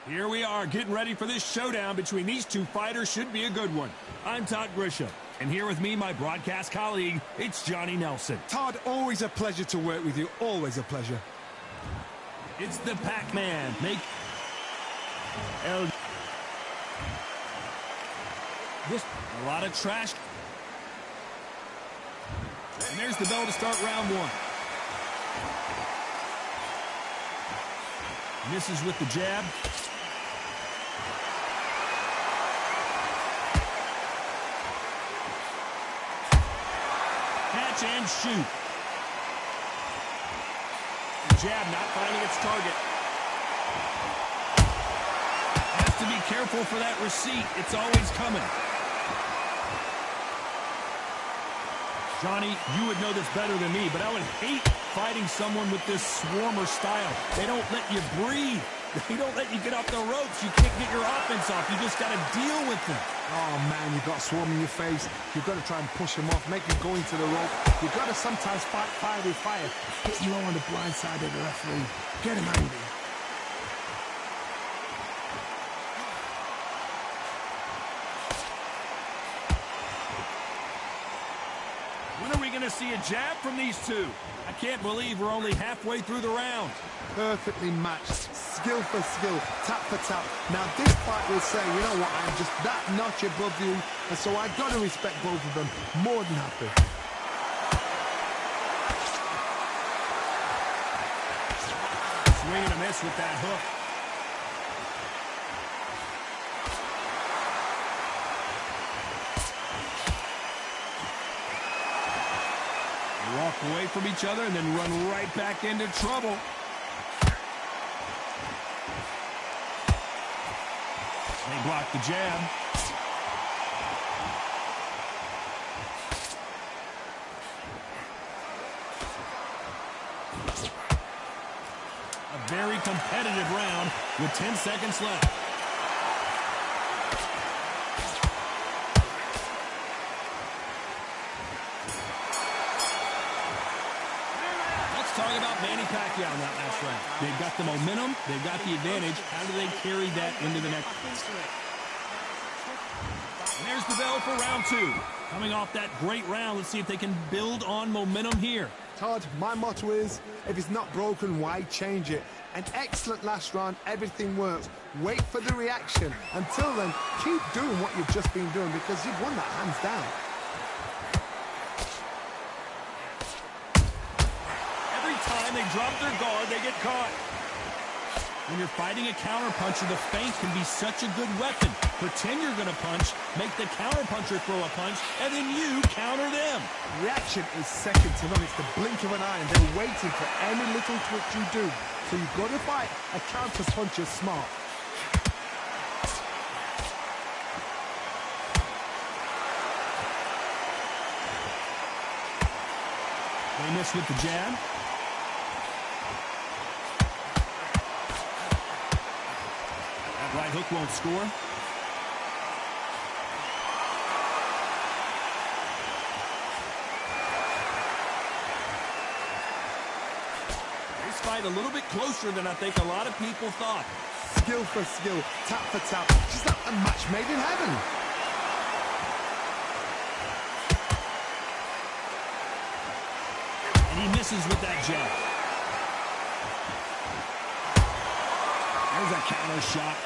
Here we are, getting ready for this showdown between these two fighters. Should be a good one. I'm Todd Grisham, and here with me, my broadcast colleague, it's Johnny Nelson. Todd, always a pleasure to work with you. Always a pleasure. It's the Pac-Man. Just a lot of trash. And there's the bell to start round one. Misses with the jab. Catch and shoot. The jab not finding its target. Has to be careful for that receipt. It's always coming. Johnny, you would know this better than me, but I would hate fighting someone with this swarmer style. They don't let you breathe. They don't let you get off the ropes. You can't get your offense off. You just got to deal with them. Oh, man, you've got swarm in your face. You've got to try and push him off, make him go into the rope. You've got to sometimes fight fire with fire. Hit low on the blind side of the referee. Get him angry. When are we going to see a jab from these two? I can't believe we're only halfway through the round. Perfectly matched, skill for skill, tap for tap. Now this fight will say, you know what, I'm just that notch above you, and so I've got to respect both of them. More than happy. Swing and a miss with that hook. Walk away from each other and then run right back into trouble. They block the jab. A very competitive round with 10 seconds left. Talk about Manny Pacquiao in that last round. They've got the momentum, they've got the advantage. How do they carry that into the next? And there's the bell for round two. Coming off that great round, let's see if they can build on momentum here. Todd, my motto is, if it's not broken, why change it? An excellent last round, everything works. Wait for the reaction. Until then, keep doing what you've just been doing because you've won that hands down. Time they drop their guard, they get caught. When you're fighting a counterpuncher, the feint can be such a good weapon. Pretend you're going to punch, make the counterpuncher throw a punch, and then you counter them. Reaction is second to none. It's the blink of an eye, and they're waiting for any little twitch you do. So you've got to fight a counterpuncher smart. They miss with the jab. Right hook won't score. This fight a little bit closer than I think a lot of people thought. Skill for skill, tap for tap. Just like a match made in heaven. And he misses with that jab. There's a counter shot.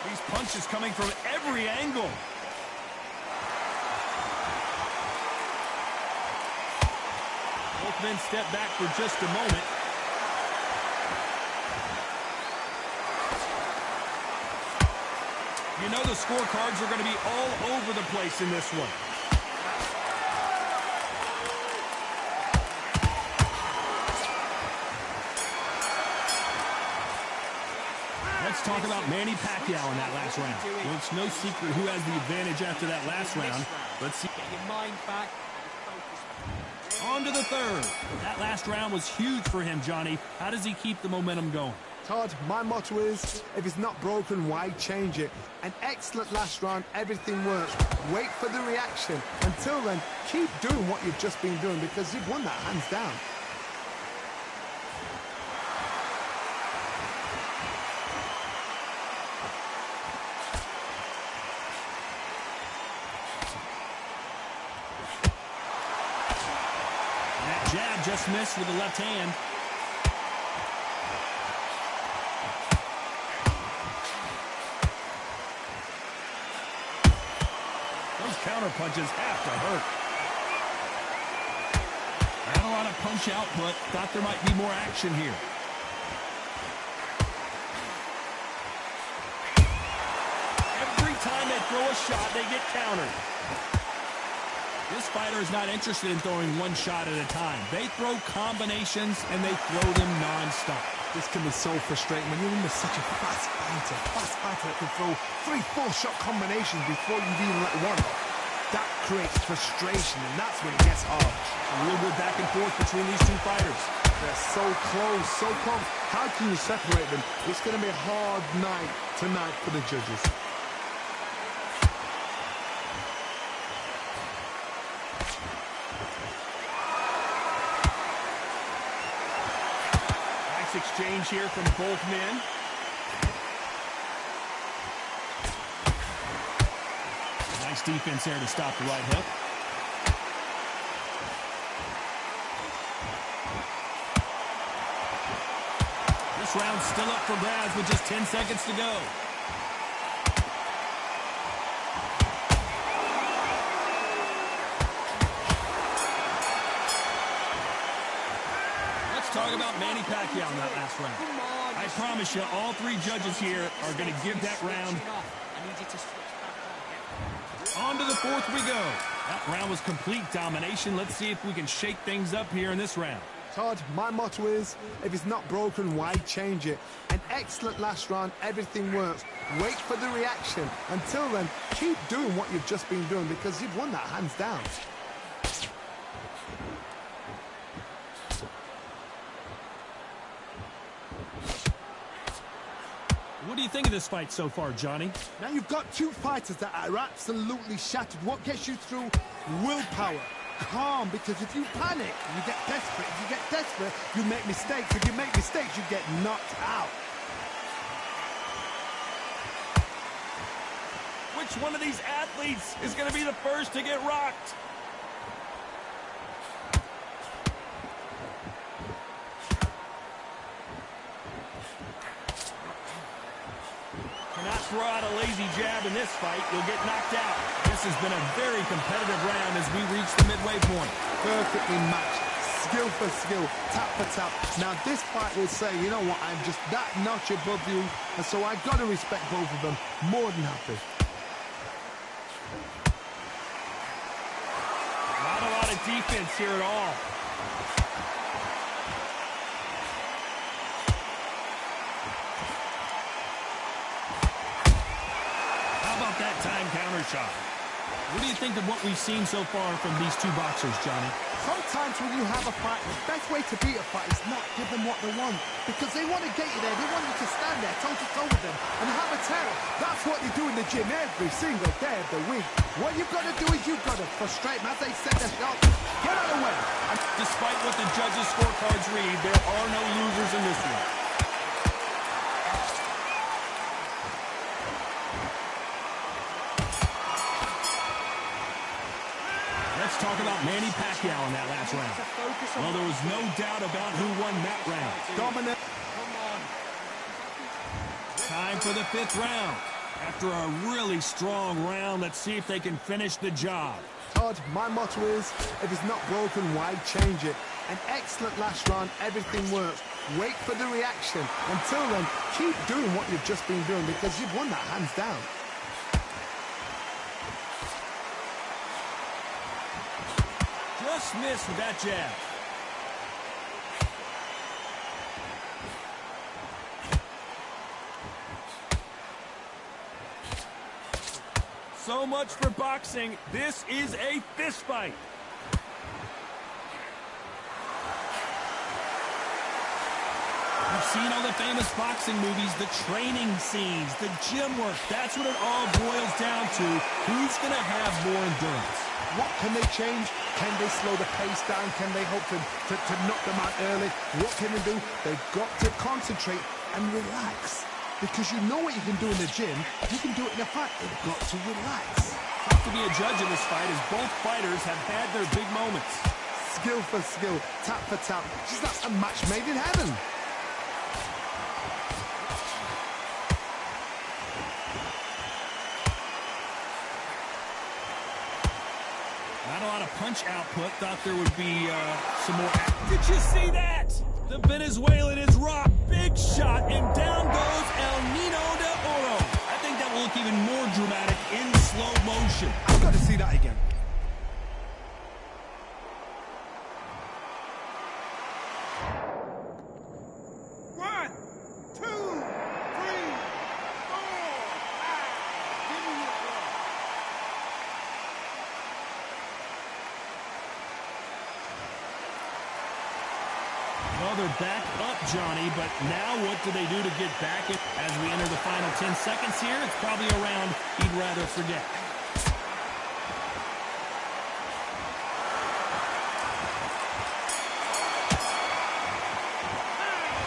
These punches coming from every angle. Both men step back for just a moment. You know the scorecards are going to be all over the place in this one. Let's talk about Manny Pacquiao in that last round. Well, it's no secret who has the advantage after that last round. Let's see. Get your mind back. On to the third. That last round was huge for him, Johnny. How does he keep the momentum going? Todd, my motto is, if it's not broken, why change it? An excellent last round, everything works. Wait for the reaction. Until then, keep doing what you've just been doing because you've won that hands down. That jab just missed with the left hand. Counter punches have to hurt. Not a lot of punch output. Thought there might be more action here. Every time they throw a shot, they get countered. This fighter is not interested in throwing one shot at a time. They throw combinations, and they throw them non-stop. This can be so frustrating when you're under such a fast fighter that can throw 3-4 shot combinations before you've even let one off. That creates frustration, and that's when it gets hard. A real good back and forth between these two fighters. They're so close, so close. How can you separate them? It's going to be a hard night tonight for the judges. Nice exchange here from both men. Nice defense there to stop the right hook. This round's still up for grabs with just 10 seconds to go. Let's talk about Manny Pacquiao in that last round. I promise you, all three judges here are going to give that round. On to the fourth we go. That round was complete domination. Let's see if we can shake things up here in this round. Todd, my motto is, if it's not broken, why change it? An excellent last round, everything works. Wait for the reaction. Until then, keep doing what you've just been doing because you've won that hands down. What do you think of this fight so far, Johnny? Now you've got two fighters that are absolutely shattered. What gets you through? Willpower. Calm, because if you panic, you get desperate. If you get desperate, you make mistakes. If you make mistakes, you get knocked out. Which one of these athletes is going to be the first to get rocked? Cannot throw out a lazy jab in this fight. You'll get knocked out. This has been a very competitive round as we reach the midway point. Perfectly matched. Skill for skill, tap for tap. Now this fight will say, you know what, I'm just that notch above you, and so I've got to respect both of them. More than happy. Not a lot of defense here at all. How about that time counter shot? What do you think of what we've seen so far from these two boxers, Johnny? Sometimes when you have a fight, the best way to beat a fight is not give them what they want. Because they want to get you there. They want you to stand there toe-to-toe with them and have a terror. That's what they do in the gym every single day of the week. What you've got to do is you've got to frustrate them as they set their shots. Get out of the way. And despite what the judges' scorecards read, there are no losers in this one. Let's talk about Manny Pacquiao in that last round. Well, there was no doubt about who won that round. Dominant. Time for the fifth round. After a really strong round, let's see if they can finish the job. Todd, my motto is, if it's not broken, why change it? An excellent last round, everything works. Wait for the reaction. Until then, keep doing what you've just been doing because you've won that hands down. Just missed with that jab. So much for boxing. This is a fist fight. You seen all the famous boxing movies, the training scenes, the gym work. That's what it all boils down to. Who's going to have more endurance? What can they change? Can they slow the pace down? Can they hope to knock them out early? What can they do? They've got to concentrate and relax. Because you know what you can do in the gym, you can do it in a fight. They've got to relax. Tough to be a judge in this fight as both fighters have had their big moments. Skill for skill, tap for tap. Just like a match made in heaven. Not a lot of punch output. Thought there would be some more. Did you see that? The Venezuelan is rocked. Big shot, and down goes El Nino de Oro. I think that will look even more dramatic in slow motion. I've got to see that again. One, two, three, four, five. Give me your ball. Well, they're back up, Johnny, but now what do they do to get back as we enter the final 10 seconds here? It's probably a round he'd rather forget.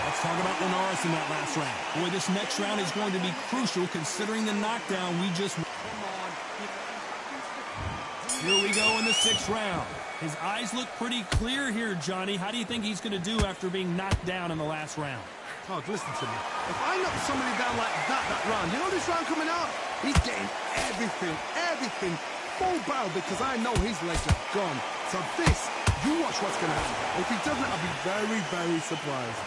Let's talk about Linares in that last round. Boy, this next round is going to be crucial considering the knockdown we just... Here we go in the 6th round. His eyes look pretty clear here, Johnny. How do you think he's going to do after being knocked down in the last round? Oh, listen to me. If I knock somebody down like that round, you know this round coming out? He's getting everything full barrel because I know his legs are gone. So this, you watch what's going to happen. If he doesn't, I'll be very, very surprised.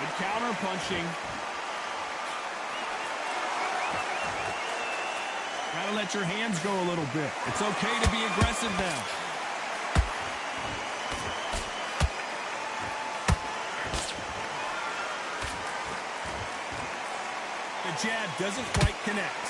Good counter punching. Gotta let your hands go a little bit. It's okay to be aggressive now. The jab doesn't quite connect.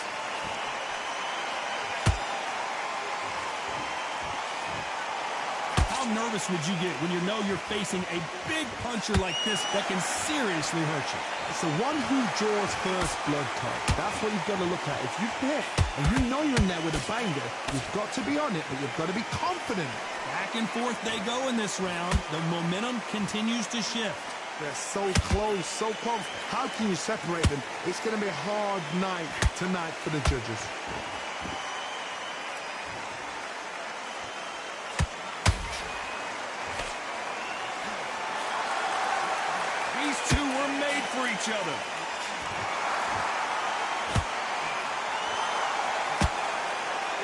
How nervous would you get when you know you're facing a big puncher like this that can seriously hurt you? It's the one who draws first blood card. That's what you've got to look at. If you've hit and you know you're in there with a banger, you've got to be on it, but you've got to be confident. Back and forth they go in this round. The momentum continues to shift. They're so close, so close. How can you separate them? It's going to be a hard night tonight for the judges. These two were made for each other.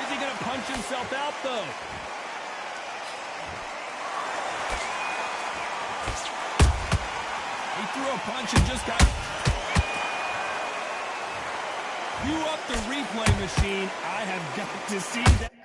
Is he going to punch himself out, though? He threw a punch and just got... Cue up the replay machine. I have got to see that.